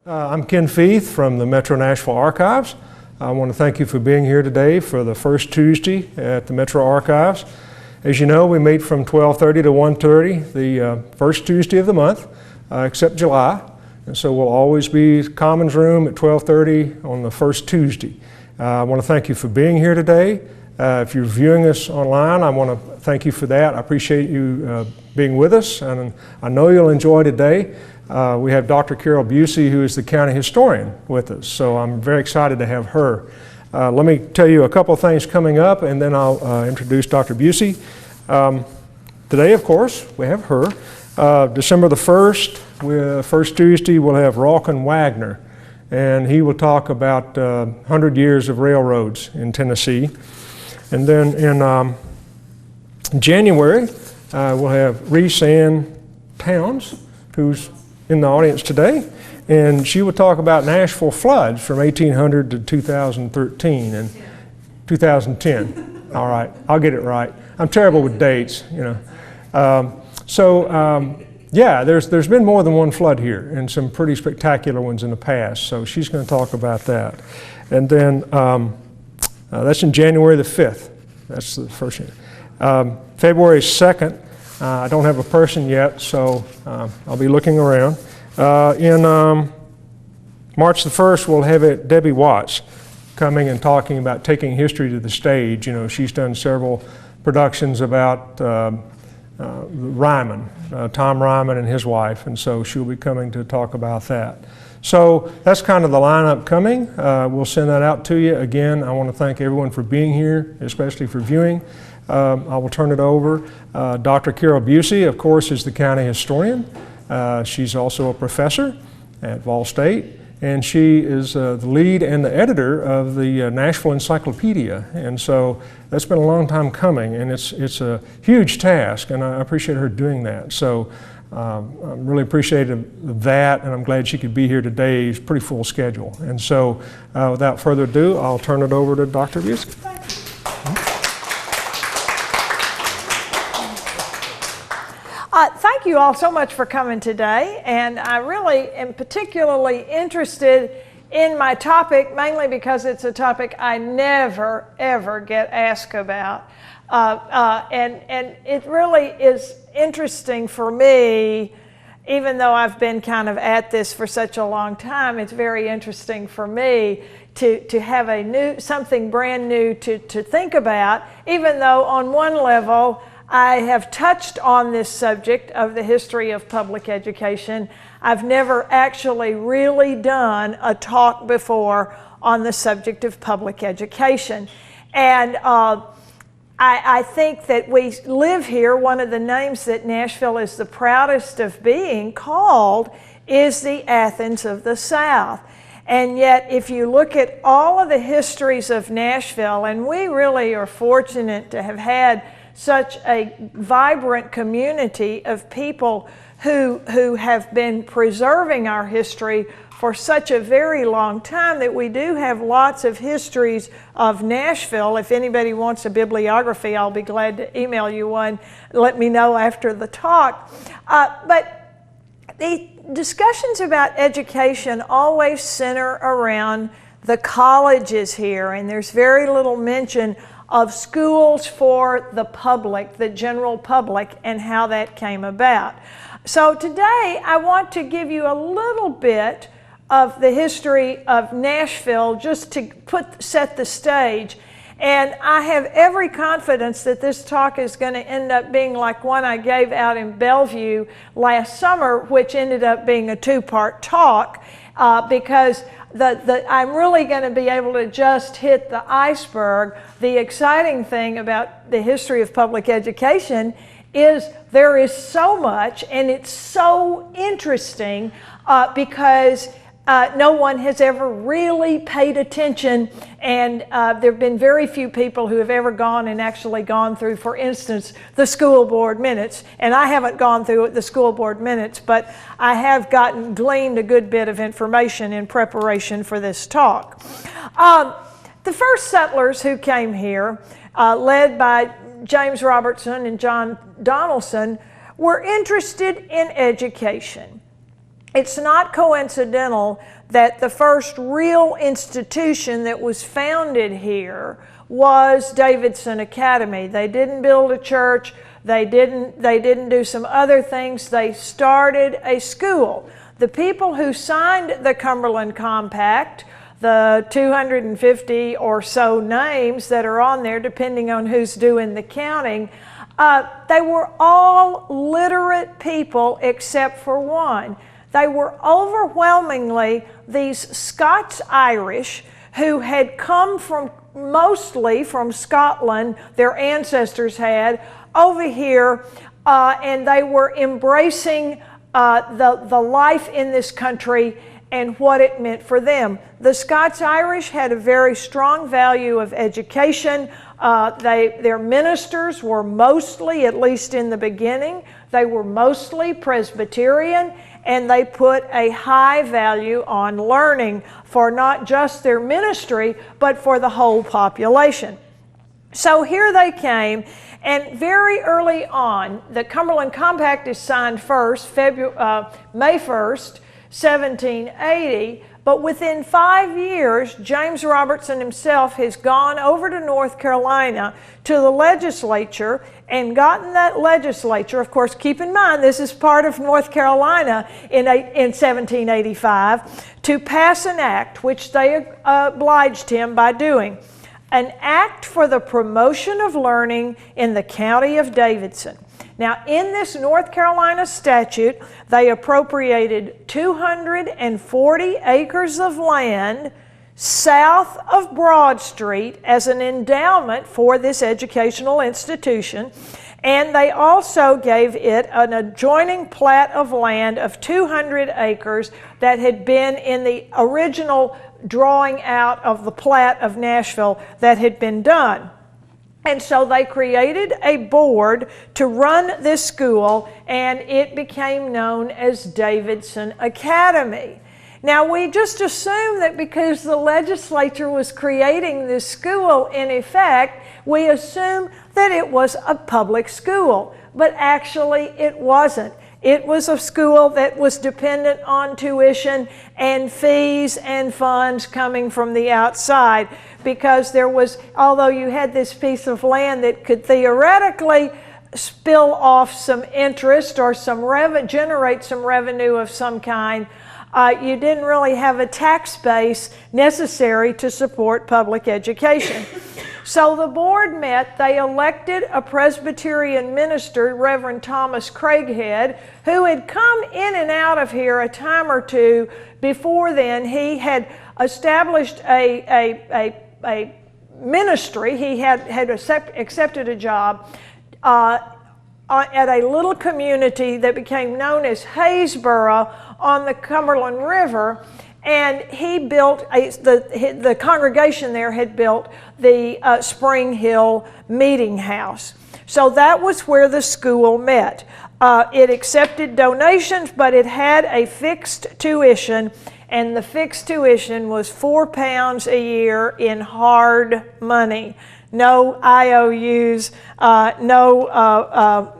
I'm Ken Feith from the Metro Nashville Archives. I want to thank you for being here today for the first Tuesday at the Metro Archives. As you know, we meet from 12:30 to 1:30 the first Tuesday of the month, except July. And so we'll always be Commons Room at 12:30 on the first Tuesday. I want to thank you for being here today. If you're viewing us online, I want to thank you for that. I appreciate you being with us, and I know you'll enjoy today. We have Dr. Carol Busey, who is the county historian, with us, so I'm very excited to have her. Let me tell you a couple of things coming up, and then I'll introduce Dr. Busey. Today, of course, we have her. December the 1st, first Tuesday, we'll have Ralkin Wagner, and he will talk about 100 years of railroads in Tennessee. And then in January, we'll have Reese Ann Towns, who's in the audience today, and she will talk about Nashville floods from 1800 to 2013 and 2010. All right, I'll get it right. I'm terrible with dates, you know. Yeah, there's been more than one flood here, and some pretty spectacular ones in the past, so she's going to talk about that. And then that's in January the 5th. That's the first one. February 2nd, I don't have a person yet, so I'll be looking around. In March the 1st, we'll have Debbie Watts coming and talking about taking history to the stage. You know, she's done several productions about Ryman, Tom Ryman and his wife, and so she'll be coming to talk about that. So that's kind of the lineup coming. We'll send that out to you. Again, I want to thank everyone for being here, especially for viewing. I will turn it over. Dr. Carol Busey, of course, is the county historian. She's also a professor at Vol State, and she is the lead and the editor of the Nashville Encyclopedia. And so that's been a long time coming, and it's a huge task, and I appreciate her doing that. So I'm really appreciative of that, and I'm glad she could be here today. It's a pretty full schedule. And so without further ado, I'll turn it over to Dr. Busey. Thank you all so much for coming today, and I really am particularly interested in my topic, mainly because it's a topic I never, ever get asked about. And it really is interesting for me, even though I've been kind of at this for such a long time. It's very interesting for me to have something brand new to think about, even though on one level I have touched on this subject of the history of public education. I've never actually really done a talk before on the subject of public education. And I think that we live here. One of the names that Nashville is the proudest of being called is the Athens of the South. And yet, if you look at all of the histories of Nashville, and we really are fortunate to have had such a vibrant community of people who have been preserving our history for such a very long time, that we do have lots of histories of Nashville. If anybody wants a bibliography, I'll be glad to email you one. Let me know after the talk. But the discussions about education always center around the colleges here, and there's very little mention of schools for the public, the general public, and how that came about. So today I want to give you a little bit of the history of Nashville, just to set the stage. And I have every confidence that this talk is going to end up being like one I gave out in Bellevue last summer, which ended up being a two-part talk, because I'm really going to be able to just hit the iceberg. The exciting thing about the history of public education is there is so much, and it's so interesting because no one has ever really paid attention, and there have been very few people who have ever gone and actually gone through, for instance, the school board minutes. And I haven't gone through the school board minutes, but I have gleaned a good bit of information in preparation for this talk. The first settlers who came here, led by James Robertson and John Donaldson, were interested in education. it's not coincidental that the first real institution that was founded here was Davidson Academy. They didn't build a church. They didn't do some other things. They started a school. The people who signed the Cumberland Compact, the 250 or so names that are on there, depending on who's doing the counting, they were all literate people except for one. They were overwhelmingly these Scots-Irish who had come from mostly from Scotland, their ancestors had, over here, and they were embracing the life in this country and what it meant for them. The Scots-Irish had a very strong value of education. Their ministers were mostly, at least in the beginning, they were mostly Presbyterian, and they put a high value on learning for not just their ministry, but for the whole population. So here they came, and very early on, the Cumberland Compact is signed first, May 1st, 1780, but within 5 years, James Robertson himself has gone over to North Carolina to the legislature and gotten that legislature, of course, keep in mind this is part of North Carolina in 1785, to pass an act, which they obliged him by doing. An act for the promotion of learning in the county of Davidson. Now, in this North Carolina statute, they appropriated 240 acres of land south of Broad Street as an endowment for this educational institution, and they also gave it an adjoining plat of land of 200 acres that had been in the original drawing out of the plat of Nashville that had been done. And so they created a board to run this school, and it became known as Davidson Academy. Now, we just assume that because the legislature was creating this school, in effect, we assume that it was a public school, but actually it wasn't. It was a school that was dependent on tuition and fees and funds coming from the outside, because there was, although you had this piece of land that could theoretically spill off some interest or generate some revenue of some kind, you didn't really have a tax base necessary to support public education. So the board met, they elected a Presbyterian minister, Reverend Thomas Craighead, who had come in and out of here a time or two before then. He had established a ministry. He had accepted a job at a little community that became known as Haysboro on the Cumberland River, and he built, the congregation there had built the Spring Hill Meeting House. So that was where the school met. It accepted donations, but it had a fixed tuition, and the fixed tuition was £4 a year in hard money. No IOUs, no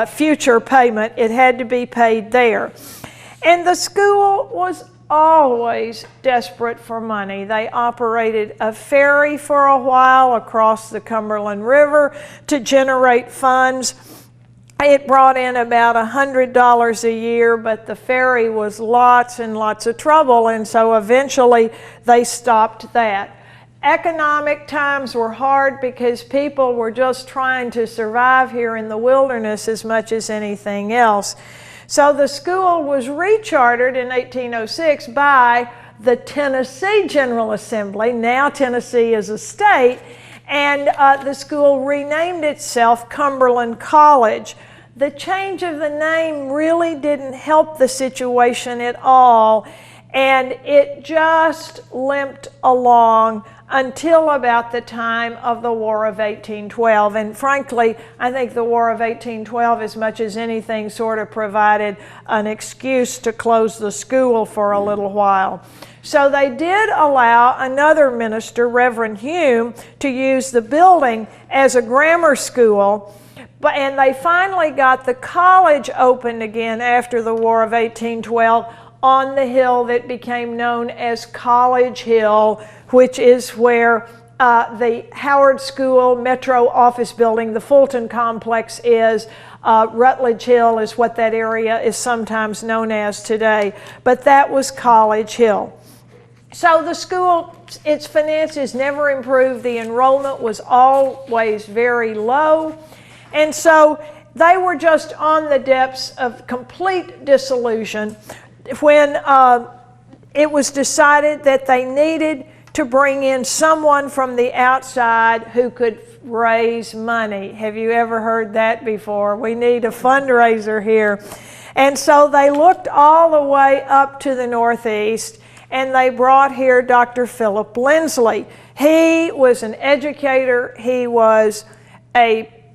future payment. It had to be paid there. And the school was always desperate for money. They operated a ferry for a while across the Cumberland River to generate funds. It brought in about $100 a year, but the ferry was lots and lots of trouble, and so eventually they stopped that. Economic times were hard because people were just trying to survive here in the wilderness as much as anything else. So the school was rechartered in 1806 by the Tennessee General Assembly. Now Tennessee is a state, and the school renamed itself Cumberland College. The change of the name really didn't help the situation at all, and it just limped along until about the time of the War of 1812. And frankly, I think the War of 1812, as much as anything, sort of provided an excuse to close the school for a little while. So they did allow another minister, Reverend Hume, to use the building as a grammar school, and they finally got the college opened again after the War of 1812 on the hill that became known as College Hill, which is where the Howard School Metro office building, the Fulton complex is. Rutledge Hill is what that area is sometimes known as today, but that was College Hill. So the school, its finances never improved. The enrollment was always very low. And so they were just on the depths of complete disillusion when it was decided that they needed to bring in someone from the outside who could raise money. Have you ever heard that before? We need a fundraiser here. And so they looked all the way up to the Northeast, and they brought here Dr. Philip Lindsley. He was an educator. He was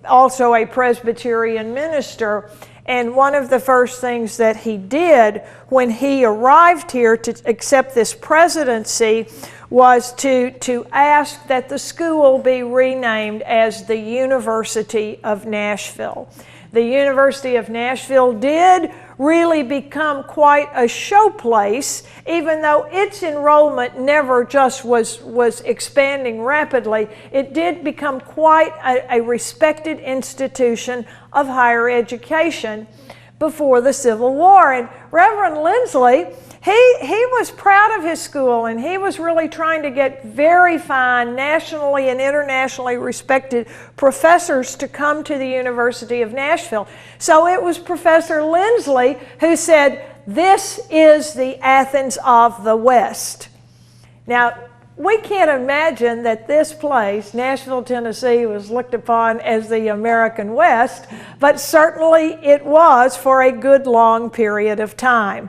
also a Presbyterian minister. And one of the first things that he did when he arrived here to accept this presidency was to ask that the school be renamed as the University of Nashville. The University of Nashville did really become quite a showplace, even though its enrollment never just was expanding rapidly. It did become quite a respected institution of higher education before the Civil War. And Reverend Lindsley, he was proud of his school, and he was really trying to get very fine, nationally and internationally respected professors to come to the University of Nashville. So it was Professor Lindsley who said, "This is the Athens of the West." Now, we can't imagine that this place, Nashville, Tennessee, was looked upon as the American West, but certainly it was for a good long period of time.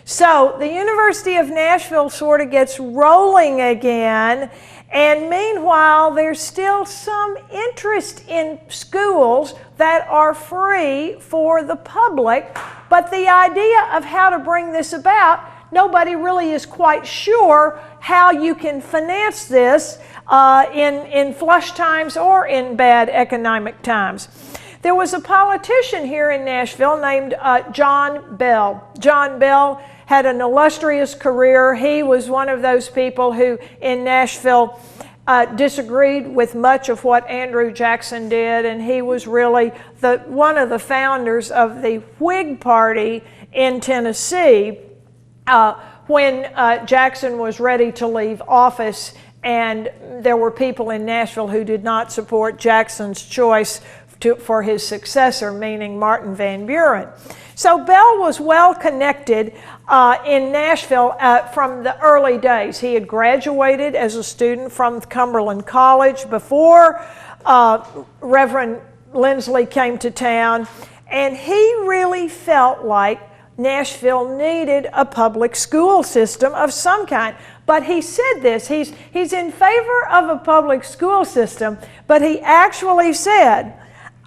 So the University of Nashville sort of gets rolling again, and meanwhile there's still some interest in schools that are free for the public, but the idea of how to bring this about, nobody really is quite sure how you can finance this in flush times or in bad economic times. There was a politician here in Nashville named John Bell. John Bell had an illustrious career. He was one of those people who in Nashville disagreed with much of what Andrew Jackson did, and he was really one of the founders of the Whig Party in Tennessee when Jackson was ready to leave office, and there were people in Nashville who did not support Jackson's choice for his successor, meaning Martin Van Buren. So Bell was well connected in Nashville from the early days. He had graduated as a student from Cumberland College before Reverend Lindsley came to town, and he really felt like Nashville needed a public school system of some kind. But he said this, he's in favor of a public school system, but he actually said,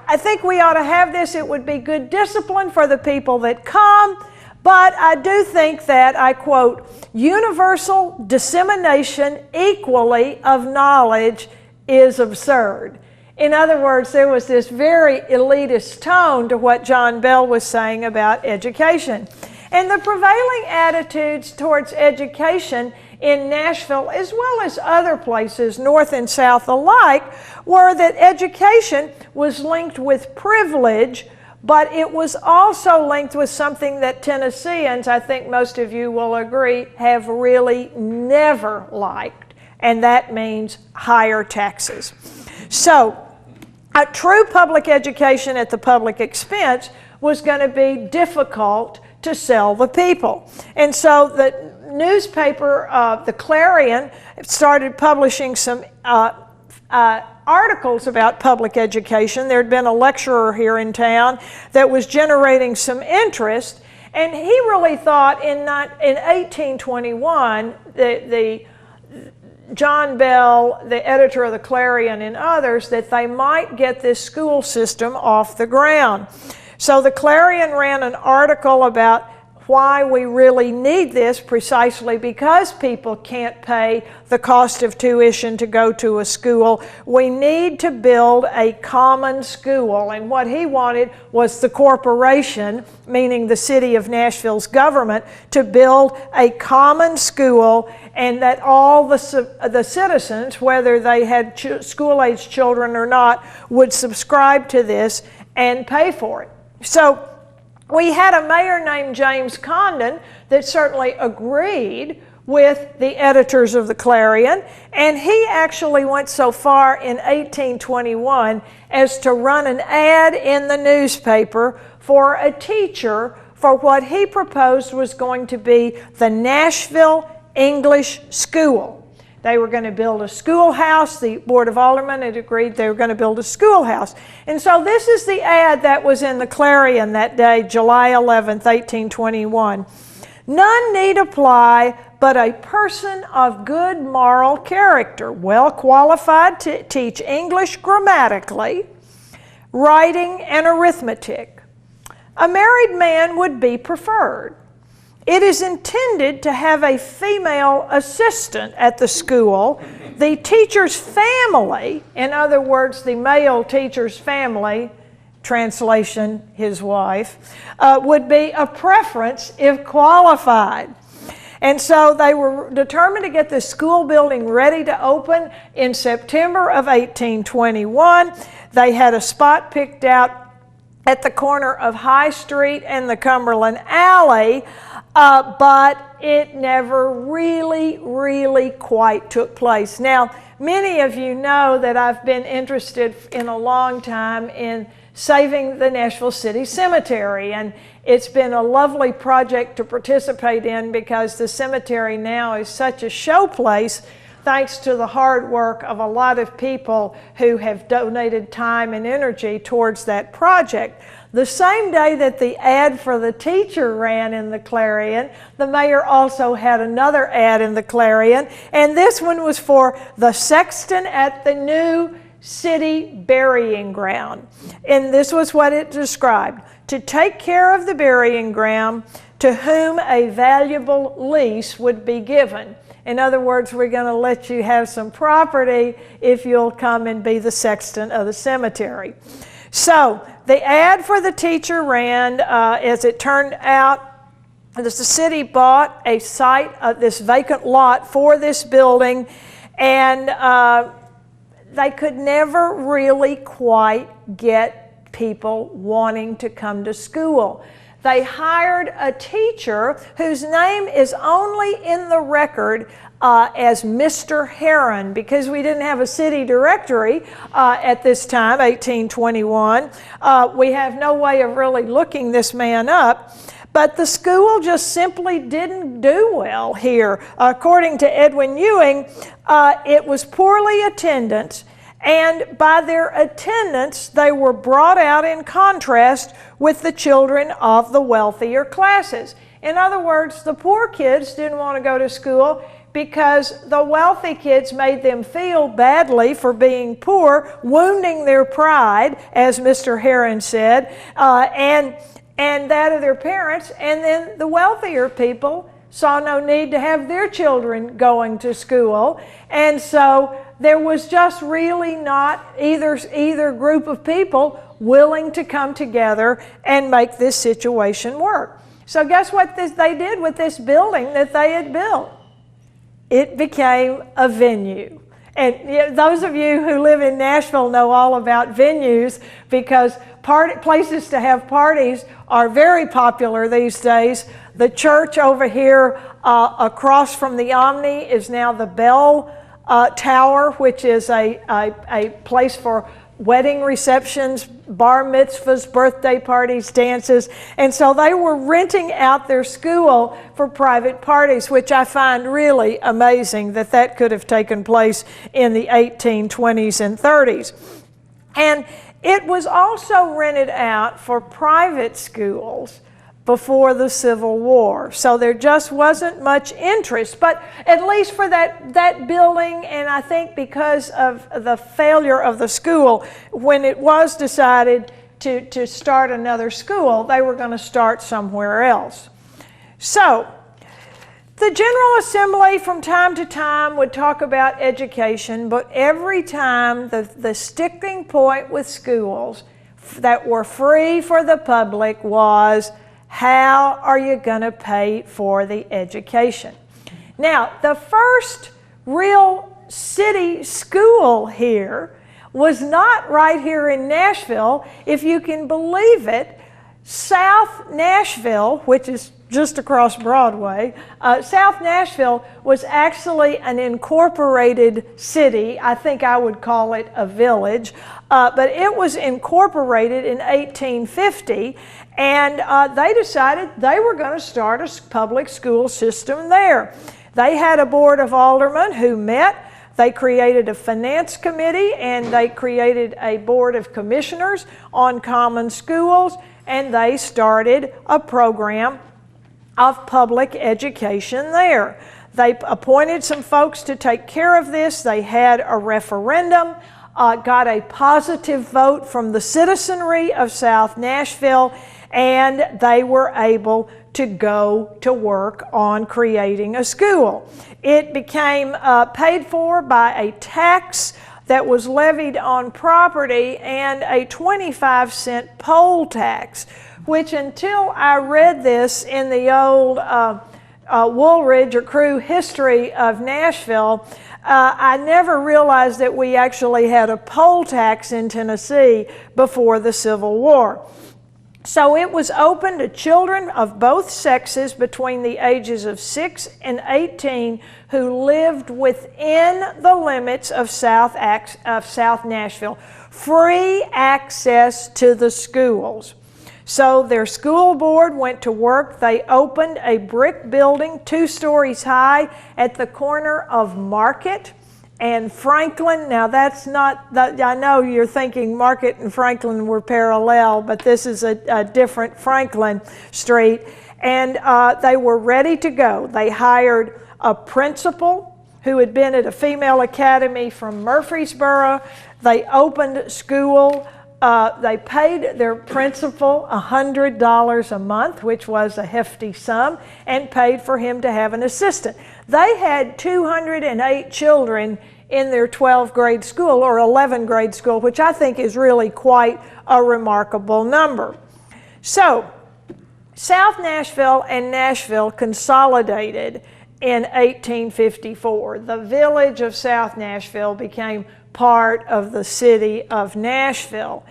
"I think we ought to have this. It would be good discipline for the people that come, but I do think that," I quote, "universal dissemination equally of knowledge is absurd." In other words, there was this very elitist tone to what John Bell was saying about education. And the prevailing attitudes towards education in Nashville, as well as other places, North and South alike, were that education was linked with privilege, but it was also linked with something that Tennesseans, I think most of you will agree, have really never liked, and that means higher taxes. So, a true public education at the public expense was going to be difficult to sell the people. And so the newspaper, the Clarion, started publishing some articles about public education. There had been a lecturer here in town that was generating some interest, and he really thought in 1821, John Bell, the editor of the Clarion, and others, that they might get this school system off the ground. So the Clarion ran an article about why we really need this, precisely because people can't pay the cost of tuition to go to a school. We need to build a common school. And what he wanted was the corporation, meaning the city of Nashville's government, to build a common school, and that all the citizens, whether they had school-age children or not, would subscribe to this and pay for it. So we had a mayor named James Condon that certainly agreed with the editors of the Clarion, and he actually went so far in 1821 as to run an ad in the newspaper for a teacher for what he proposed was going to be the Nashville English School. They were going to build a schoolhouse. The Board of Aldermen had agreed they were going to build a schoolhouse. And so this is the ad that was in the Clarion that day, July 11th, 1821. None need apply but a person of good moral character, well qualified to teach English grammatically, writing, and arithmetic. A married man would be preferred. It is intended to have a female assistant at the school. The teacher's family, in other words, the male teacher's family, translation, his wife, would be a preference if qualified. And so they were determined to get the school building ready to open in September of 1821. They had a spot picked out at the corner of High Street and the Cumberland Alley, but it never really quite took place. Now, many of you know that I've been interested in a long time in saving the Nashville City Cemetery, and it's been a lovely project to participate in because the cemetery now is such a showplace thanks to the hard work of a lot of people who have donated time and energy towards that project. The same day that the ad for the teacher ran in the Clarion, the mayor also had another ad in the Clarion, and this one was for the sexton at the new city burying ground. And this was what it described: to take care of the burying ground, to whom a valuable lease would be given. In other words, we're going to let you have some property if you'll come and be the sexton of the cemetery. So the ad for the teacher ran. As it turned out, the city bought a site, this vacant lot for this building, and they could never really quite get people wanting to come to school. They hired a teacher whose name is only in the record as Mr. Heron, because we didn't have a city directory at this time, 1821. We have no way of really looking this man up. But the school just simply didn't do well here. According to Edwin Ewing, it was poorly attended, and by their attendance, they were brought out in contrast with the children of the wealthier classes. In other words, the poor kids didn't want to go to school because the wealthy kids made them feel badly for being poor, wounding their pride, as Mr. Heron said, and that of their parents. And then the wealthier people saw no need to have their children going to school. And so there was just really not either group of people willing to come together and make this situation work. So guess what they did with this building that they had built? It became a venue. And those of you who live in Nashville know all about venues, because places to have parties are very popular these days. The church over here across from the Omni is now the Bell Tower, which is a place for wedding receptions, bar mitzvahs, birthday parties, dances. And so they were renting out their school for private parties, which I find really amazing that could have taken place in the 1820s and 30s. And it was also rented out for private schools before the Civil War. So there just wasn't much interest, but at least for that building, and I think because of the failure of the school, when it was decided to start another school, they were going to start somewhere else. So, the General Assembly from time to time would talk about education, but every time the sticking point with schools that were free for the public was, how are you going to pay for the education? Now, the first real city school here was not right here in Nashville. If you can believe it, South Nashville, which is just across Broadway, South Nashville was actually an incorporated city. I think I would call it a village, but it was incorporated in 1850, and they decided they were going to start a public school system there. They had a board of aldermen who met. They created a finance committee, and they created a board of commissioners on common schools, and they started a program of public education there. They appointed some folks to take care of this. They had a referendum, got a positive vote from the citizenry of South Nashville, and they were able to go to work on creating a school. It became paid for by a tax that was levied on property and a 25-cent poll tax, which until I read this in the old Woolridge or Crew history of Nashville, I never realized that we actually had a poll tax in Tennessee before the Civil War. So it was open to children of both sexes between the ages of 6 and 18 who lived within the limits of South Nashville. Free access to the schools. So their school board went to work. They opened a brick building 2 stories high at the corner of Market and Franklin. Now that's not, I know you're thinking Market and Franklin were parallel, but this is a different Franklin Street. And they were ready to go. They hired a principal who had been at a female academy from Murfreesboro. They opened school. They paid their principal $100 a month, which was a hefty sum, and paid for him to have an assistant. They had 208 children in their 12th grade school or 11th grade school, which I think is really quite a remarkable number. So, South Nashville and Nashville consolidated in 1854. The village of South Nashville became part of the city of Nashville.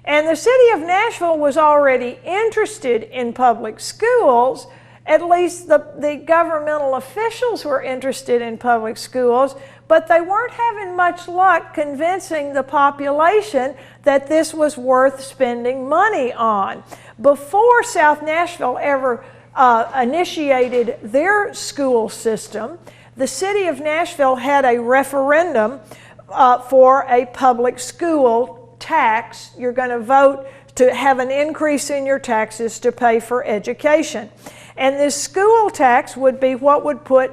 And the city of Nashville was already interested in public schools. At least the governmental officials were interested in public schools, but they weren't having much luck convincing the population that this was worth spending money on. Before South Nashville ever initiated their school system, the city of Nashville had a referendum for a public school tax. You're going to vote to have an increase in your taxes to pay for education. And this school tax would be what would put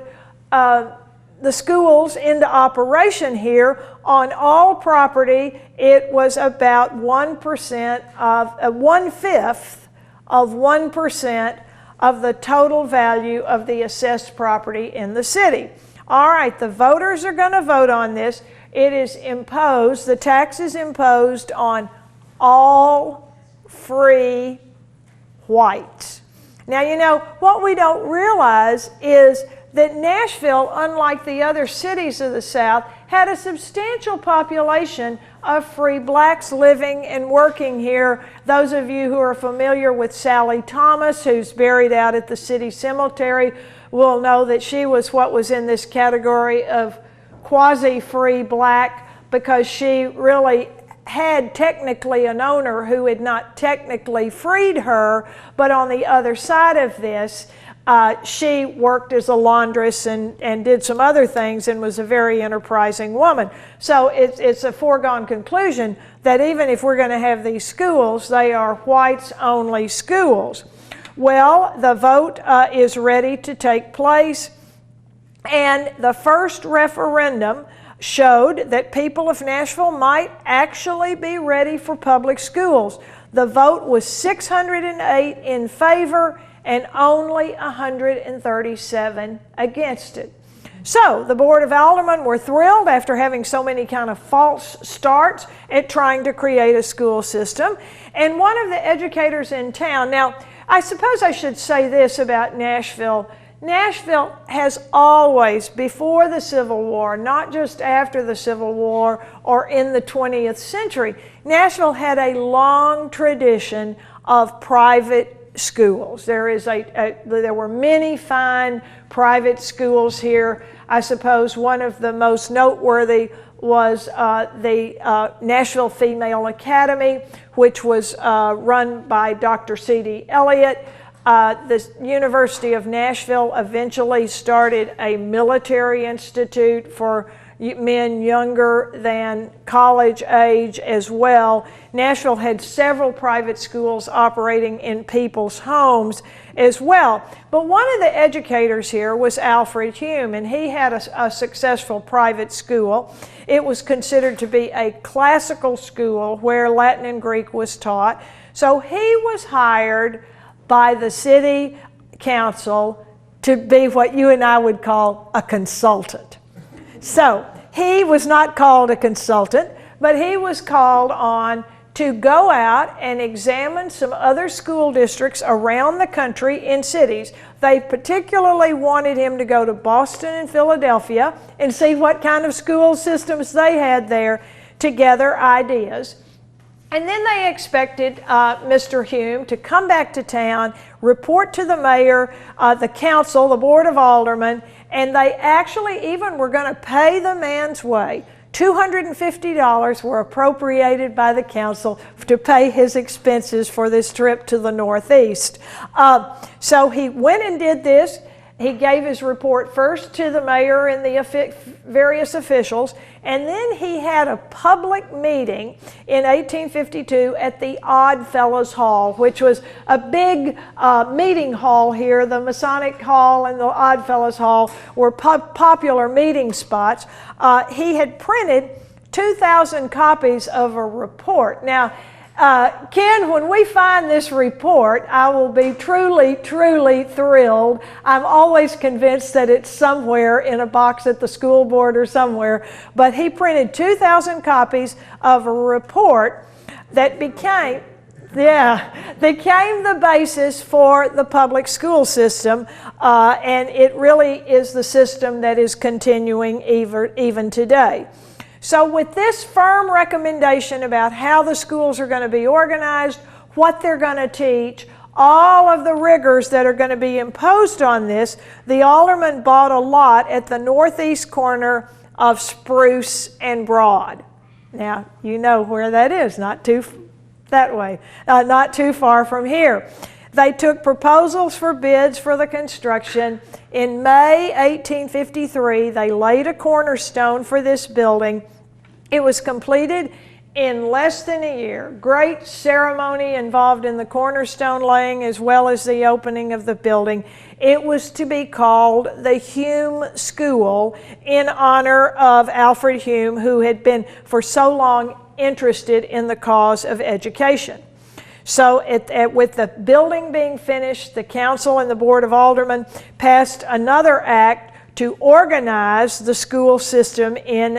the schools into operation here. On all property, it was about 1% of 1/5 of 1% of the total value of the assessed property in the city. All right, the voters are going to vote on this. It is imposed, the tax is imposed on all free whites. Now, you know, what we don't realize is that Nashville, unlike the other cities of the South, had a substantial population of free blacks living and working here. Those of you who are familiar with Sally Thomas, who's buried out at the city cemetery, will know that she was what was in this category of quasi-free black, because she really had technically an owner who had not technically freed her, but on the other side of this, she worked as a laundress and did some other things and was a very enterprising woman. So it's a foregone conclusion that even if we're going to have these schools, they are whites-only schools. Well, the vote is ready to take place, and the first referendum showed that people of Nashville might actually be ready for public schools. The vote was 608 in favor and only 137 against it. So the Board of Aldermen were thrilled after having so many kind of false starts at trying to create a school system. And one of the educators in town, now I suppose I should say this about Nashville. Nashville has always, before the Civil War, not just after the Civil War or in the 20th century, Nashville had a long tradition of private schools. There were many fine private schools here. I suppose one of the most noteworthy was the Nashville Female Academy, which was run by Dr. C.D. Elliott. The University of Nashville eventually started a military institute for men younger than college age as well. Nashville had several private schools operating in people's homes as well. But one of the educators here was Alfred Hume, and he had a successful private school. It was considered to be a classical school where Latin and Greek was taught. So he was hired by the city council to be what you and I would call a consultant. So he was not called a consultant, but he was called on to go out and examine some other school districts around the country in cities. They particularly wanted him to go to Boston and Philadelphia and see what kind of school systems they had there to gather ideas. And then they expected Mr. Hume to come back to town, report to the mayor, the council, the Board of Aldermen, and they actually even were going to pay the man's way. $250 were appropriated by the council to pay his expenses for this trip to the Northeast. So he went and did this. He gave his report first to the mayor and the various officials, and then he had a public meeting in 1852 at the Odd Fellows Hall, which was a big meeting hall here. The Masonic Hall and the Odd Fellows Hall were popular meeting spots. He had printed 2,000 copies of a report. Now, Ken, when we find this report, I will be truly, truly thrilled. I'm always convinced that it's somewhere in a box at the school board or somewhere. But he printed 2,000 copies of a report that became the basis for the public school system. And it really is the system that is continuing even today. So with this firm recommendation about how the schools are going to be organized, what they're going to teach, all of the rigors that are going to be imposed on this, the aldermen bought a lot at the northeast corner of Spruce and Broad. Now, you know where that is, not too far from here. They took proposals for bids for the construction. In May 1853, they laid a cornerstone for this building. It was completed in less than a year. Great ceremony involved in the cornerstone laying as well as the opening of the building. It was to be called the Hume School in honor of Alfred Hume, who had been for so long interested in the cause of education. So with the building being finished, the council and the Board of Aldermen passed another act to organize the school system in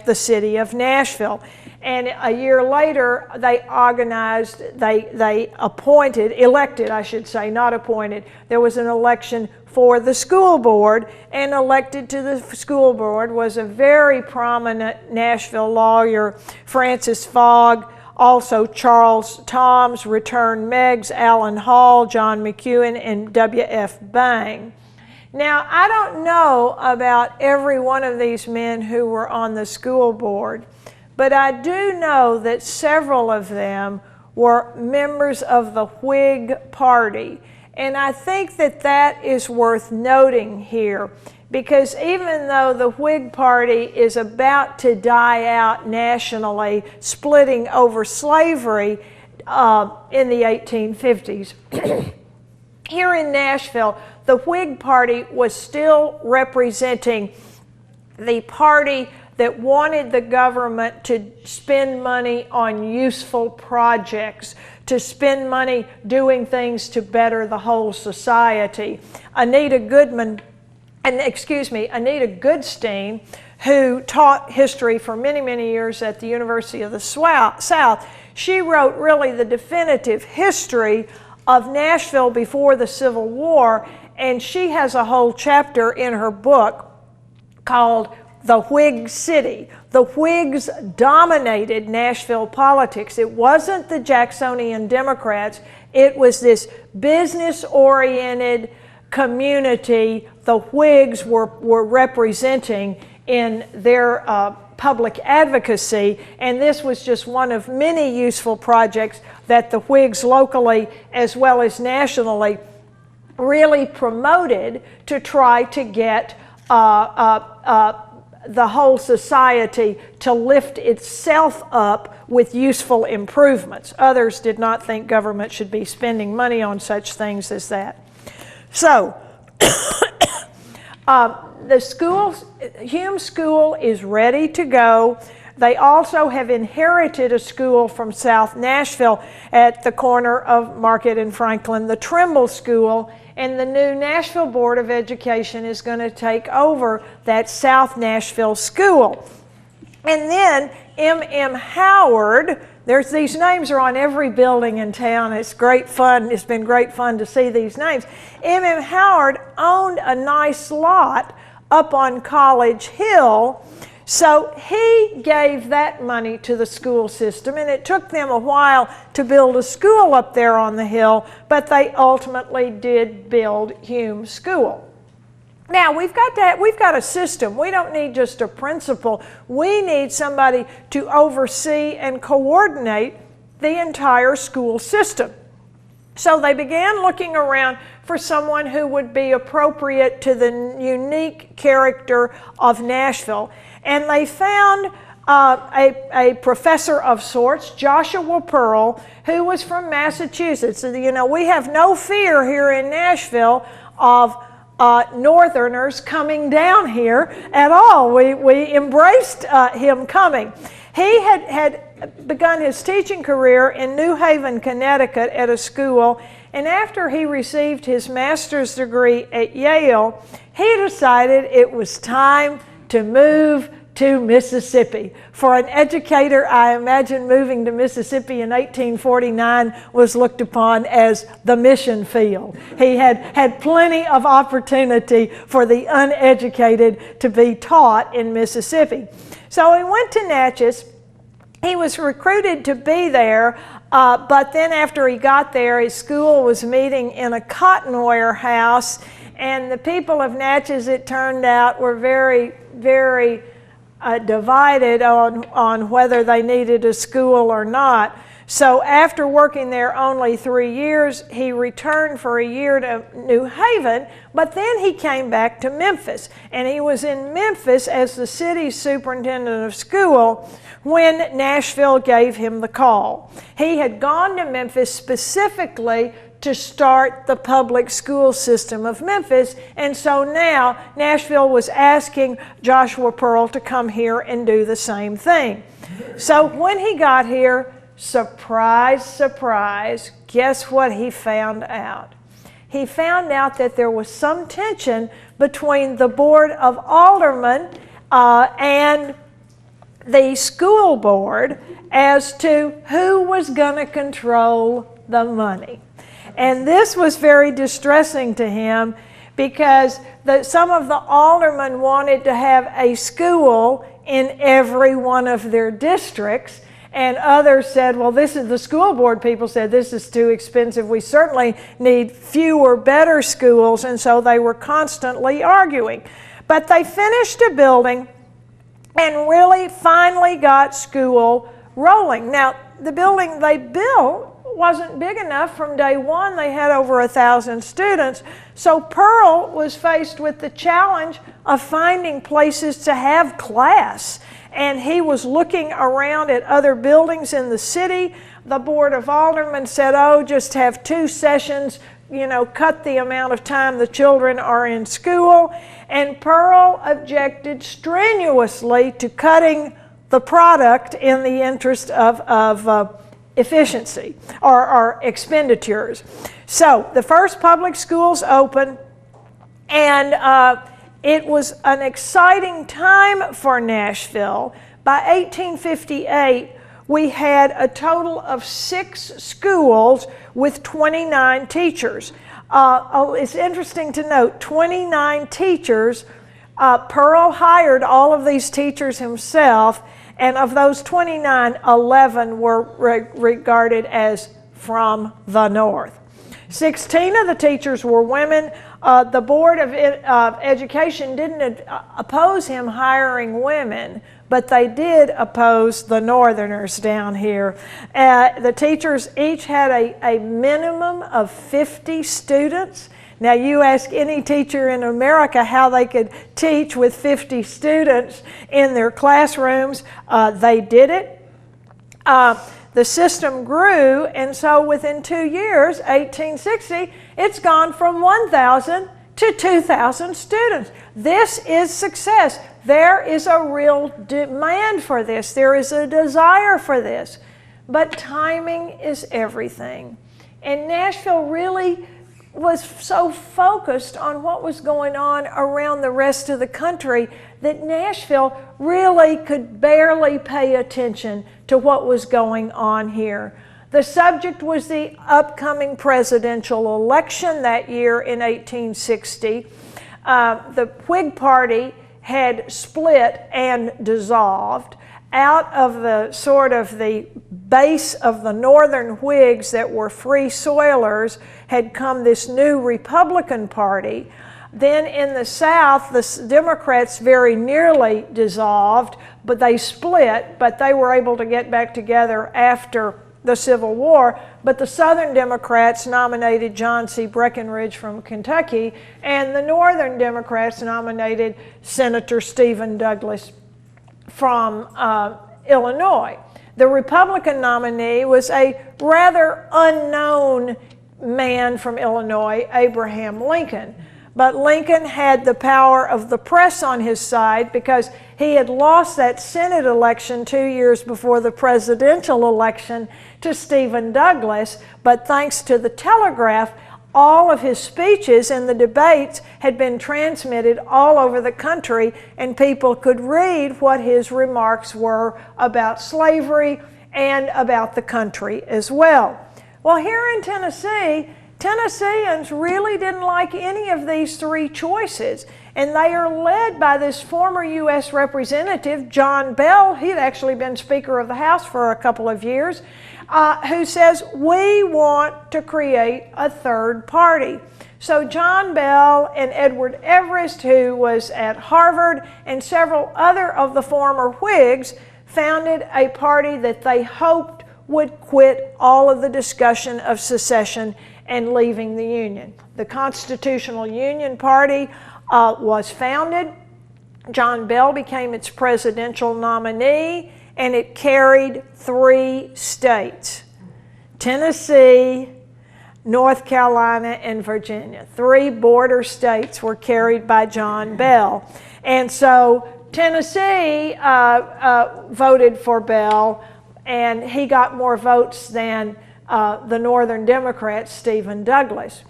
the city of Nashville. And a year later, they elected, I should say, not appointed. There was an election for the school board, and elected to the school board was a very prominent Nashville lawyer, Francis Fogg, also Charles Toms, Return Meggs, Allen Hall, John McEwen, and W.F. Bang. Now, I don't know about every one of these men who were on the school board, but I do know that several of them were members of the Whig Party. And I think that that is worth noting here, because even though the Whig Party is about to die out nationally, splitting over slavery in the 1850s, here in Nashville, the Whig Party was still representing the party that wanted the government to spend money on useful projects, to spend money doing things to better the whole society. Anita Goodstein, who taught history for many, many years at the University of the South, she wrote really the definitive history of Nashville before the Civil War, and she has a whole chapter in her book called The Whig City. The Whigs dominated Nashville politics. It wasn't the Jacksonian Democrats. It was this business-oriented community the Whigs were representing in their public advocacy, and this was just one of many useful projects that the Whigs locally as well as nationally really promoted to try to get the whole society to lift itself up with useful improvements. Others did not think government should be spending money on such things as that. So, the schools, Hume School is ready to go. They also have inherited a school from South Nashville at the corner of Market and Franklin, the Trimble School, and the new Nashville Board of Education is going to take over that South Nashville school. And then M.M. Howard, these names are on every building in town. It's great fun. It's been great fun to see these names. M.M. Howard owned a nice lot up on College Hill, so he gave that money to the school system, and it took them a while to build a school up there on the hill, but they ultimately did build Hume School. Now, we've got a system. We don't need just a principal. We need somebody to oversee and coordinate the entire school system. So they began looking around for someone who would be appropriate to the unique character of Nashville. And they found a professor of sorts, Joshua Pearl, who was from Massachusetts. You know, we have no fear here in Nashville of Northerners coming down here at all. We embraced him coming. He had begun his teaching career in New Haven, Connecticut at a school, and after he received his master's degree at Yale, he decided it was time to move to Mississippi. For an educator, I imagine moving to Mississippi in 1849 was looked upon as the mission field. He had plenty of opportunity for the uneducated to be taught in Mississippi. So he went to Natchez. He was recruited to be there, but then after he got there, his school was meeting in a cotton warehouse, and the people of Natchez, it turned out, were very, very divided on whether they needed a school or not. So after working there only 3 years, he returned for a year to New Haven, but then he came back to Memphis. And he was in Memphis as the city's superintendent of school when Nashville gave him the call. He had gone to Memphis specifically to start the public school system of Memphis, and so now Nashville was asking Joshua Pearl to come here and do the same thing. So when he got here, surprise, surprise, guess what he found out? He found out that there was some tension between the Board of Aldermen and the school board as to who was going to control the money. And this was very distressing to him because some of the aldermen wanted to have a school in every one of their districts, and others said, well, the school board people said, this is too expensive. We certainly need fewer, better schools, and so they were constantly arguing. But they finished a building and really finally got school rolling. Now, the building they built wasn't big enough. From day one, they had over 1,000 students. So Pearl was faced with the challenge of finding places to have class. And he was looking around at other buildings in the city. The Board of Aldermen said, oh, just have 2 sessions, cut the amount of time the children are in school. And Pearl objected strenuously to cutting the product in the interest of efficiency or expenditures. So the first public schools opened, and it was an exciting time for Nashville. By 1858, we had a total of 6 schools with 29 teachers. It's interesting to note, 29 teachers. Pearl hired all of these teachers himself, and of those 29, 11 were regarded as from the North. 16 of the teachers were women. The Board of Education didn't oppose him hiring women, but they did oppose the Northerners down here. The teachers each had a minimum of 50 students. Now, you ask any teacher in America how they could teach with 50 students in their classrooms. They did it. The system grew, and so within 2 years, 1860, it's gone from 1,000 to 2,000 students. This is success. There is a real demand for this. There is a desire for this. But timing is everything. And Nashville really was so focused on what was going on around the rest of the country that Nashville really could barely pay attention to what was going on here. The subject was the upcoming presidential election that year in 1860. The Whig Party had split and dissolved. Out of the sort of the base of the Northern Whigs that were free soilers had come this new Republican Party. Then in the South, the Democrats very nearly dissolved, but they split, but they were able to get back together after the Civil War. But the Southern Democrats nominated John C. Breckinridge from Kentucky, and the Northern Democrats nominated Senator Stephen Douglas from Illinois. The Republican nominee was a rather unknown man from Illinois, Abraham Lincoln. But Lincoln had the power of the press on his side because he had lost that Senate election 2 years before the presidential election to Stephen Douglas. But thanks to the telegraph, all of his speeches and the debates had been transmitted all over the country, and people could read what his remarks were about slavery and about the country as well. Well, here in Tennessee, Tennesseans really didn't like any of these 3 choices, and they are led by this former U.S. Representative, John Bell. He had actually been Speaker of the House for a couple of years, who says, we want to create a third party. So John Bell and Edward Everest, who was at Harvard, and several other of the former Whigs founded a party that they hoped would quit all of the discussion of secession and leaving the Union. The Constitutional Union Party was founded. John Bell became its presidential nominee, and it carried 3 states: Tennessee, North Carolina, and Virginia. 3 border states were carried by John Bell. And so Tennessee voted for Bell, and he got more votes than the Northern Democrat, Stephen Douglas.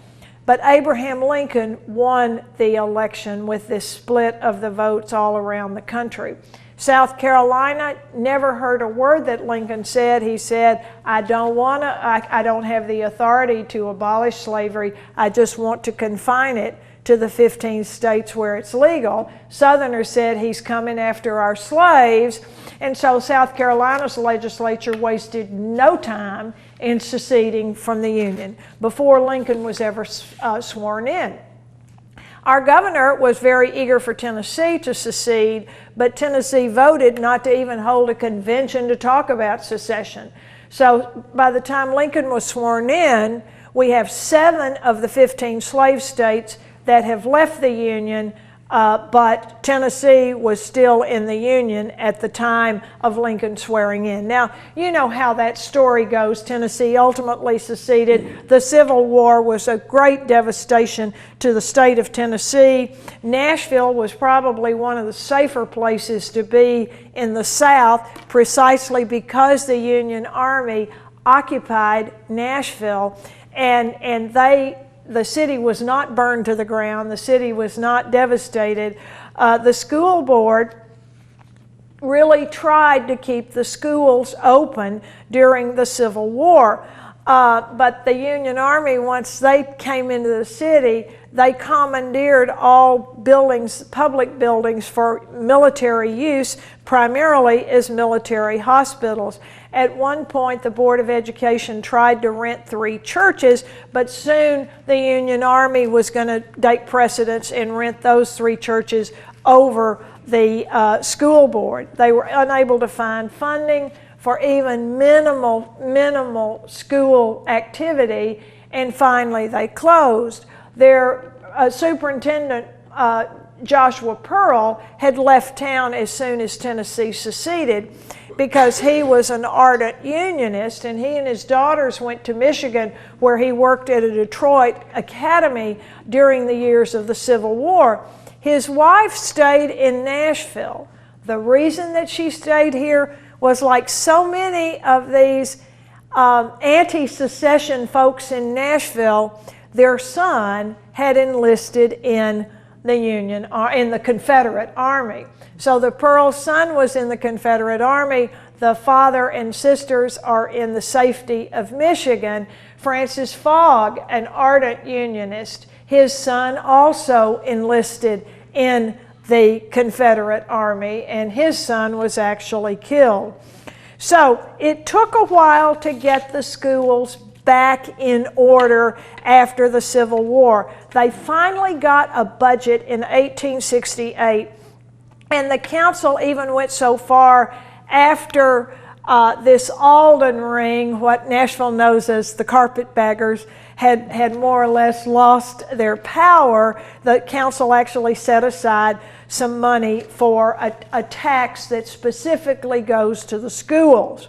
But Abraham Lincoln won the election with this split of the votes all around the country. South Carolina, never heard a word that Lincoln said. He said, I don't have the authority to abolish slavery. I just want to confine it to the 15 states where it's legal. Southerners said he's coming after our slaves. And so South Carolina's legislature wasted no time in seceding from the Union before Lincoln was ever sworn in. Our governor was very eager for Tennessee to secede, but Tennessee voted not to even hold a convention to talk about secession. So by the time Lincoln was sworn in, we have 7 of the 15 slave states that have left the Union, but Tennessee was still in the Union at the time of Lincoln swearing in. Now, you know how that story goes. Tennessee ultimately seceded. The Civil War was a great devastation to the state of Tennessee. Nashville was probably one of the safer places to be in the South, precisely because the Union Army occupied Nashville, and the city was not burned to the ground. The city was not devastated. The school board really tried to keep the schools open during the Civil War. But the Union Army, once they came into the city, they commandeered all buildings, public buildings, for military use, primarily as military hospitals. At one point, the Board of Education tried to rent 3 churches, but soon the Union Army was going to take precedence and rent those 3 churches over the school board. They were unable to find funding for even minimal school activity, and finally they closed. Their superintendent, Joshua Pearl, had left town as soon as Tennessee seceded because he was an ardent Unionist, and he and his daughters went to Michigan, where he worked at a Detroit academy during the years of the Civil War. His wife stayed in Nashville. The reason that she stayed here was, like so many of these anti-secession folks in Nashville, their son had enlisted in the Confederate Army. So the Pearl son was in the Confederate Army. The father and sisters are in the safety of Michigan. Francis Fogg, an ardent Unionist, his son also enlisted in the Confederate Army, and his son was actually killed. So it took a while to get the schools back in order after the Civil War. They finally got a budget in 1868, and the council even went so far after this Alden ring, what Nashville knows as the carpetbaggers, had more or less lost their power. The council actually set aside some money for a tax that specifically goes to the schools.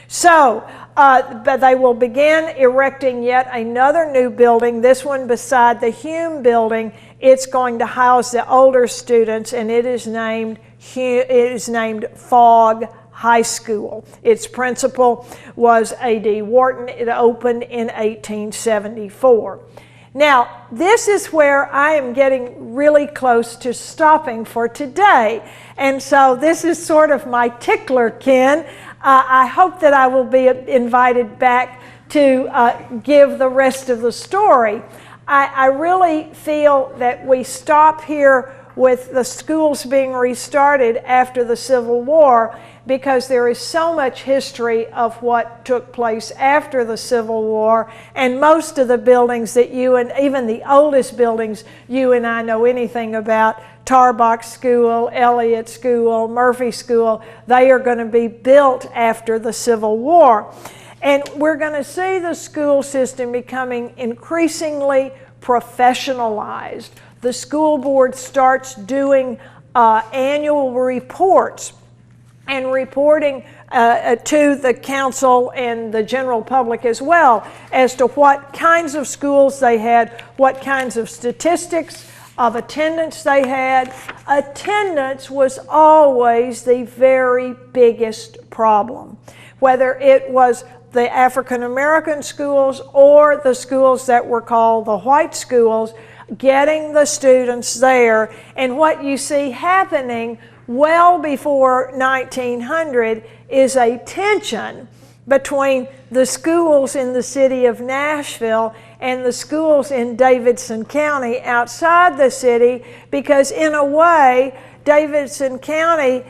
So, but they will begin erecting yet another new building, this one beside the Hume building. It's going to house the older students, and it is named Fogg High School. Its principal was A.D. Wharton. It opened in 1874. Now, this is where I am getting really close to stopping for today. And so this is sort of my tickler, Ken. I hope that I will be invited back to give the rest of the story. I really feel that we stop here with the schools being restarted after the Civil War, because there is so much history of what took place after the Civil War, and most of the buildings that even the oldest buildings you and I know anything about, Tarbox School, Elliott School, Murphy School, they are going to be built after the Civil War. And we're going to see the school system becoming increasingly professionalized. The school board starts doing annual reports and reporting to the council and the general public as well as to what kinds of schools they had, what kinds of statistics of attendance they had. Attendance was always the very biggest problem, whether it was the African American schools or the schools that were called the white schools, getting the students there. And what you see happening well before 1900 is a tension between the schools in the city of Nashville and the schools in Davidson County outside the city, because in a way, Davidson County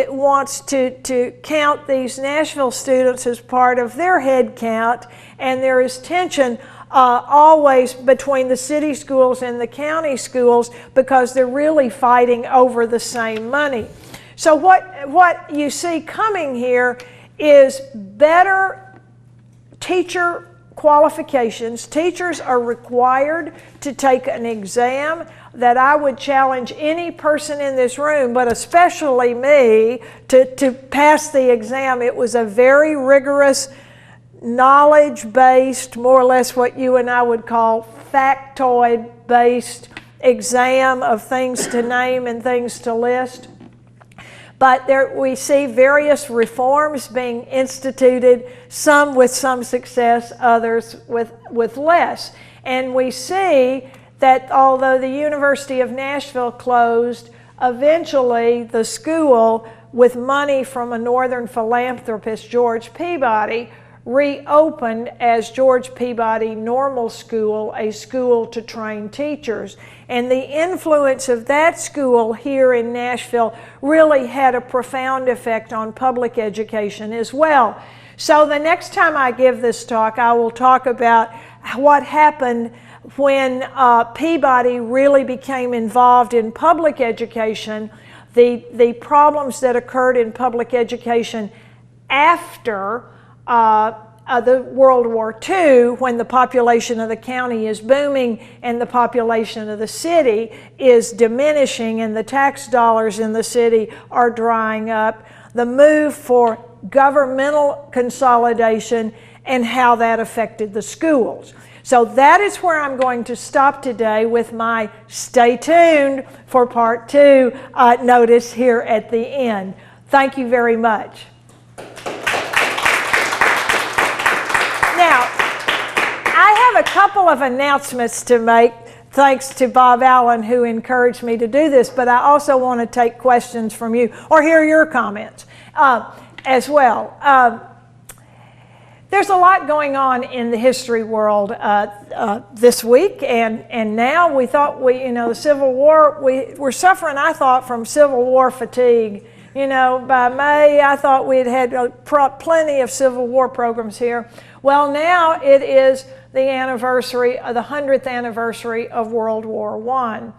wants to count these Nashville students as part of their head count, and there is tension always between the city schools and the county schools, because they're really fighting over the same money. So what you see coming here is better teacher qualifications. Teachers are required to take an exam that I would challenge any person in this room, but especially me, to pass the exam. It was a very rigorous, knowledge-based, more or less what you and I would call factoid-based exam of things to name and things to list. But we see various reforms being instituted, some with some success, others with less. And we see that although the University of Nashville closed, eventually the school, with money from a northern philanthropist, George Peabody, reopened as George Peabody Normal School, a school to train teachers. And the influence of that school here in Nashville really had a profound effect on public education as well. So the next time I give this talk, I will talk about what happened when Peabody really became involved in public education, the problems that occurred in public education after the World War II, when the population of the county is booming and the population of the city is diminishing and the tax dollars in the city are drying up, the move for governmental consolidation and how that affected the schools. So that is where I'm going to stop today with my stay tuned for part 2 notice here at the end. Thank you very much. Now, I have a couple of announcements to make, thanks to Bob Allen, who encouraged me to do this, but I also want to take questions from you or hear your comments as well. There's a lot going on in the history world this week, and now we thought the Civil War, we're suffering, I thought, from Civil War fatigue. By May, I thought we'd had plenty of Civil War programs here. Well, now it is the anniversary, the 100th anniversary of World War I.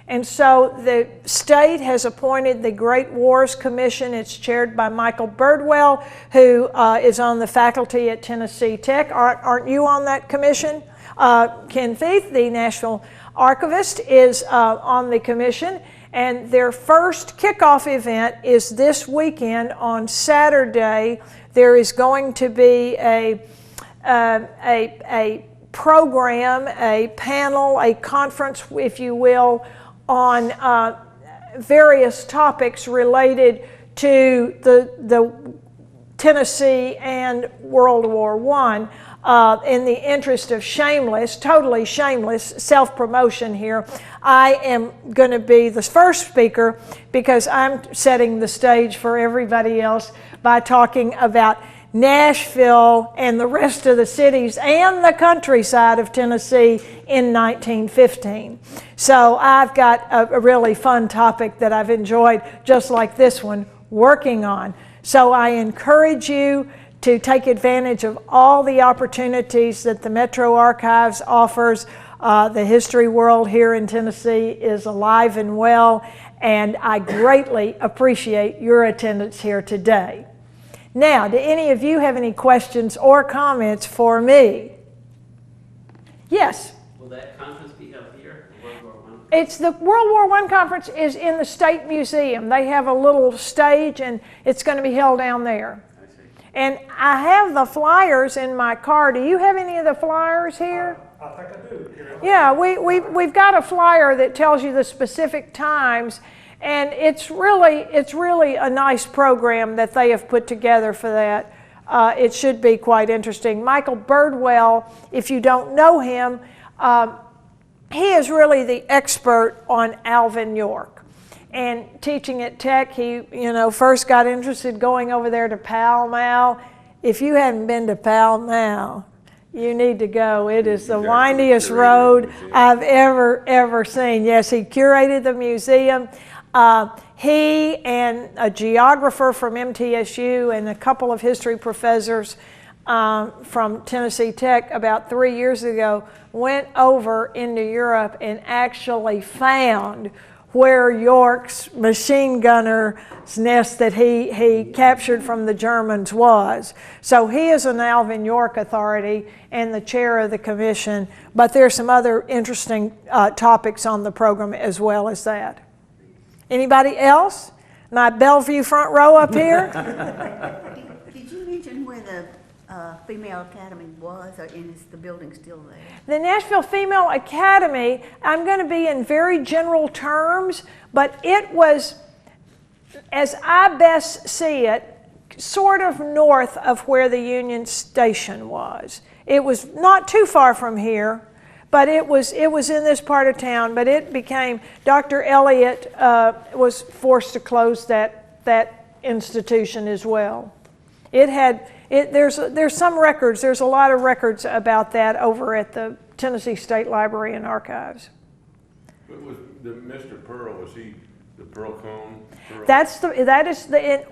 And so the state has appointed the Great Wars Commission. It's chaired by Michael Birdwell, who is on the faculty at Tennessee Tech. Aren't you on that commission? Ken Feith, the National Archivist, is on the commission. And their first kickoff event is this weekend on Saturday. There is going to be a program, a panel, a conference, if you will, on various topics related to the Tennessee and World War I. In the interest of totally shameless self-promotion here, I am going to be the first speaker because I'm setting the stage for everybody else by talking about Nashville and the rest of the cities and the countryside of Tennessee in 1915. So I've got a really fun topic that I've enjoyed, just like this one, working on. So I encourage you to take advantage of all the opportunities that the Metro Archives offers. The history world here in Tennessee is alive and well, and I greatly appreciate your attendance here today. Now, do any of you have any questions or comments for me? Yes? Will that conference be held here, World War I? It's the World War I conference is in the State Museum. They have a little stage, and it's going to be held down there. I see. And I have the flyers in my car. Do you have any of the flyers here? I think I do. Yeah, we've got a flyer that tells you the specific times, and it's really a nice program that they have put together for that. It should be quite interesting. Michael Birdwell, if you don't know him, he is really the expert on Alvin York. And teaching at Tech, he first got interested going over there to Pall Mall. If you haven't been to Pall Mall, you need to go. It is the windiest road I've ever seen. Yes, he curated the museum. He and a geographer from MTSU and a couple of history professors from Tennessee Tech about 3 years ago went over into Europe and actually found where York's machine gunner's nest that he captured from the Germans was. So he is an Alvin York authority and the chair of the commission, but there's some other interesting topics on the program as well as that. Anybody else? My Bellevue front row up here? Did you mention where the Female Academy was, or is the building still there? The Nashville Female Academy, I'm going to be in very general terms, but it was as I best see it, sort of north of where the Union Station was. It was not too far from here, but it was in this part of town. But it became, Dr. Elliott was forced to close that institution as well. There's some records. There's a lot of records about that over at the Tennessee State Library and Archives. But was Mr. Pearl, was he the Pearl Cone? Pearl? That is the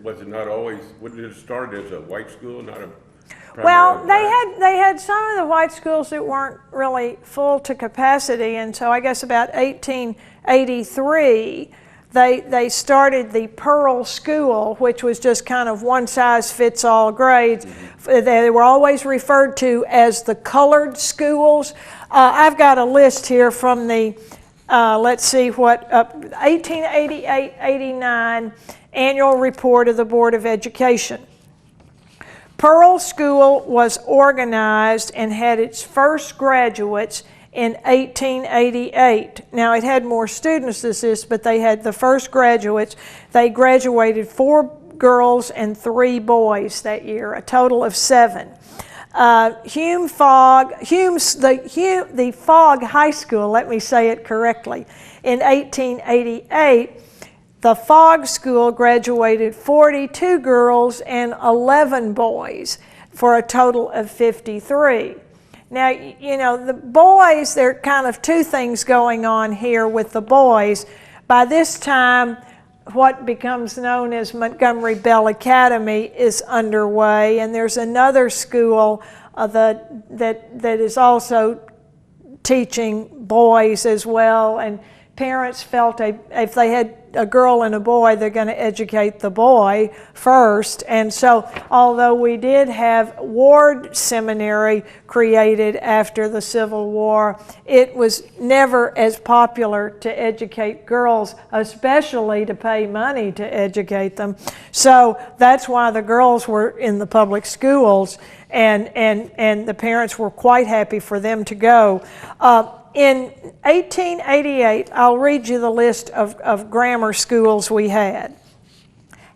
was it not always? When did it start as a white school, not a? Well, they had some of the white schools that weren't really full to capacity, and so I guess about 1883 they started the Pearl School, which was just kind of one size fits all grades. Mm-hmm. They were always referred to as the colored schools. I've got a list here from the let's see what 1888-89 annual report of the Board of Education. Pearl School was organized and had its first graduates in 1888. Now it had more students than this, but they had the first graduates. They graduated 4 girls and 3 boys that year, a total of 7. The Fogg High School, let me say it correctly, in 1888, the Fogg School graduated 42 girls and 11 boys for a total of 53. Now, you know, the boys, there are kind of 2 things going on here with the boys. By this time, what becomes known as Montgomery Bell Academy is underway, and there's another school that is also teaching boys as well, and parents felt if they had a girl and a boy, they're going to educate the boy first. And so although we did have Ward Seminary created after the Civil War, it was never as popular to educate girls, especially to pay money to educate them. So that's why the girls were in the public schools, and the parents were quite happy for them to go. In 1888, I'll read you the list of grammar schools we had.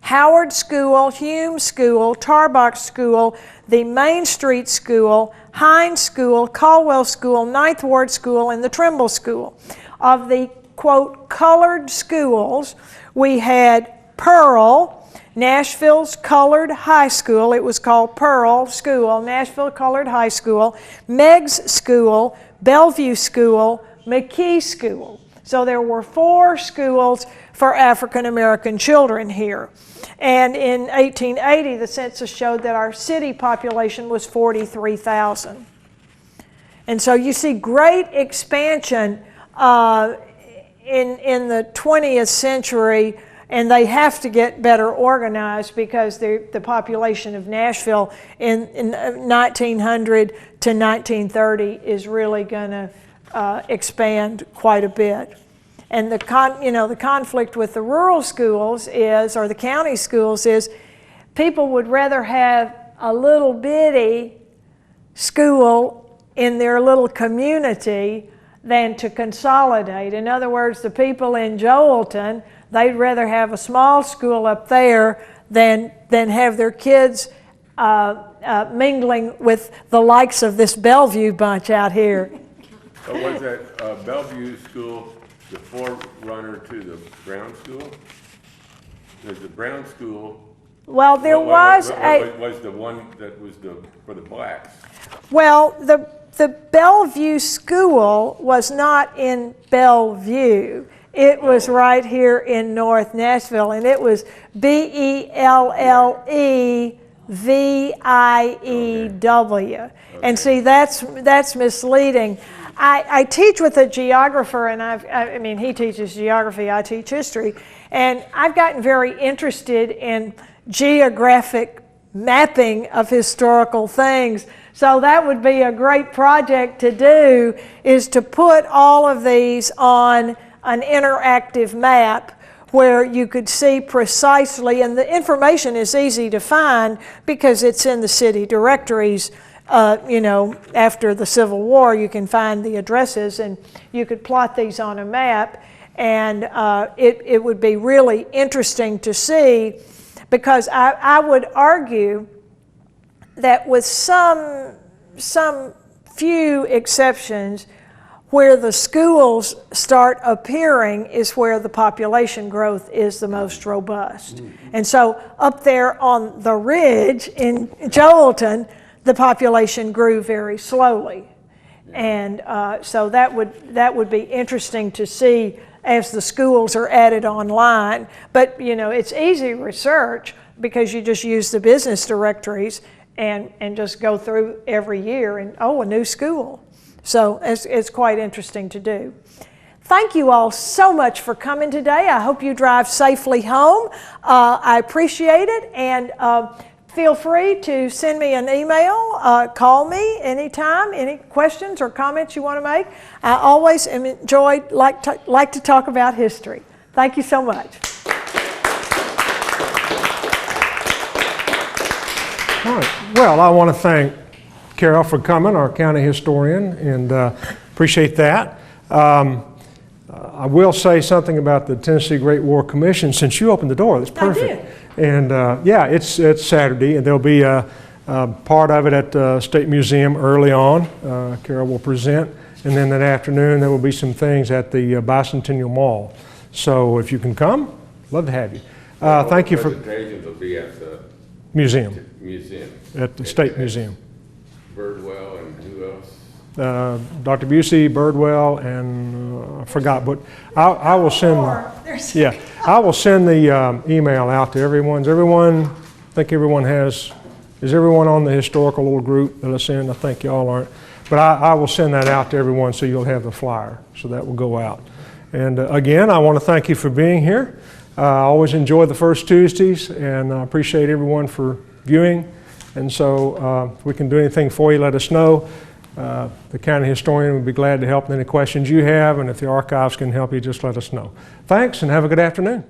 Howard School, Hume School, Tarbox School, the Main Street School, Hines School, Caldwell School, Ninth Ward School, and the Trimble School. Of the, quote, colored schools, we had Pearl, Nashville's Colored High School. It was called Pearl School, Nashville Colored High School, Meg's School, Bellevue School, McKee School. So there were 4 schools for African American children here. And in 1880, the census showed that our city population was 43,000. And so you see great expansion in the 20th century, and they have to get better organized because the population of Nashville in 1900 to 1930 is really going to expand quite a bit. And the conflict with the rural schools is, or the county schools is, people would rather have a little bitty school in their little community than to consolidate. In other words, the people in Joelton, they'd rather have a small school up there than have their kids mingling with the likes of this Bellevue bunch out here. So was that Bellevue School the forerunner to the Brown School? There's the Brown School. Well, there was the one that was for the blacks. Well, the Bellevue School was not in Bellevue. It was right here in North Nashville, and it was Belleview. Okay. And see, that's misleading. I teach with a geographer, and I mean, he teaches geography, I teach history, and I've gotten very interested in geographic mapping of historical things. So that would be a great project to do, is to put all of these on an interactive map where you could see precisely, and the information is easy to find because it's in the city directories. After the Civil War, you can find the addresses, and you could plot these on a map. And it would be really interesting to see, because I would argue that with some few exceptions, where the schools start appearing is where the population growth is the most robust. And so up there on the ridge in Joelton, the population grew very slowly. And so that would be interesting to see as the schools are added online. But you know, it's easy research because you just use the business directories and just go through every year and, oh, a new school. So it's quite interesting to do. Thank you all so much for coming today. I hope you drive safely home. I appreciate it, and feel free to send me an email, call me anytime, any questions or comments you want to make. I always like to talk about history. Thank you so much. All right. Well, I want to thank Carol for coming, our county historian, and appreciate that. I will say something about the Tennessee Great War Commission. Since you opened the door, that's perfect. I did. And yeah, it's Saturday, and there'll be a part of it at the State Museum early on. Carol will present, and then that afternoon there will be some things at the Bicentennial Mall. So if you can come, love to have you. Thank you for presentations will be at the museum, at the State Museum. Birdwell and who else? Dr. Busey, Birdwell, and I forgot, but I will send. I will send the email out to everyone. Is everyone on the historical little group that I send? I think y'all aren't, but I will send that out to everyone so you'll have the flyer. So that will go out. And again, I want to thank you for being here. I always enjoy the first Tuesdays, and I appreciate everyone for viewing. And so if we can do anything for you, let us know. The county historian would be glad to help with any questions you have, and if the archives can help you, just let us know. Thanks, and have a good afternoon.